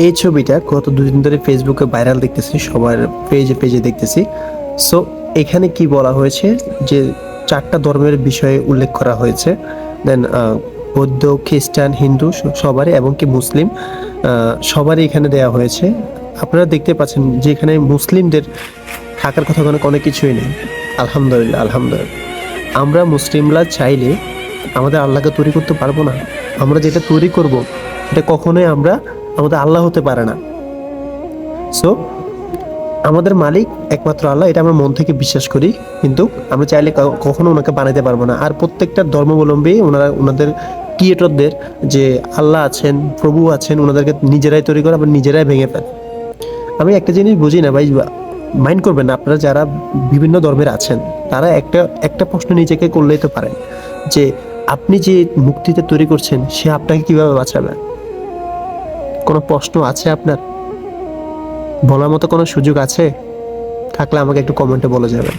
এই ছবিটা গত দুদিন ধরে ফেসবুকে ভাইরাল দেখতেছি, সবার পেজে পেজে দেখতেছি। সো এখানে কি বলা হয়েছে যে চারটা ধর্মের বিষয়ে উল্লেখ করা হয়েছে। দেন বৌদ্ধ, খ্রিস্টান, হিন্দু সবারই, এবং কি মুসলিম সবারই এখানে দেওয়া হয়েছে। আপনারা দেখতে পাচ্ছেন যে এখানে মুসলিমদের থাকার কথা অনেক কিছুই নেই। আলহামদুলিল্লাহ, আলহামদুলিল্লাহ। আমরা মুসলিমরা চাইলে আমাদের আল্লাহকে তৈরি করতে পারবো না। আমরা যেটা তৈরি করব এটা কখনোই আমাদের আল্লাহ হতে পারে না। সো আমাদের মালিক একমাত্র আল্লাহ, এটা আমরা মন থেকে বিশ্বাস করি। কিন্তু আমরা চাইলে কখনো ওনাকে বানাইতে পারবো না। আর প্রত্যেকটা ধর্মাবলম্বী ওনাদের ক্রিয়েটরদের যে আল্লাহ আছেন, প্রভু আছেন, ওনাদেরকে নিজেরাই তৈরি করে আবার নিজেরাই ভেঙে ফেলে। আমি একটা জিনিস বুঝি না ভাই, মাইন্ড করবেন না আপনারা যারা বিভিন্ন ধর্মের আছেন, তারা একটা একটা প্রশ্ন নিজেকে করলেই তো পারেন যে আপনি যে মুক্তিতে তৈরি করছেন সে আপনাকে কিভাবে বাঁচাবে? কোনো প্রশ্ন আছে আপনার? বলার মতো কোনো সুযোগ আছে? থাকলে আমাকে একটু কমেন্টে বলে যাবেন।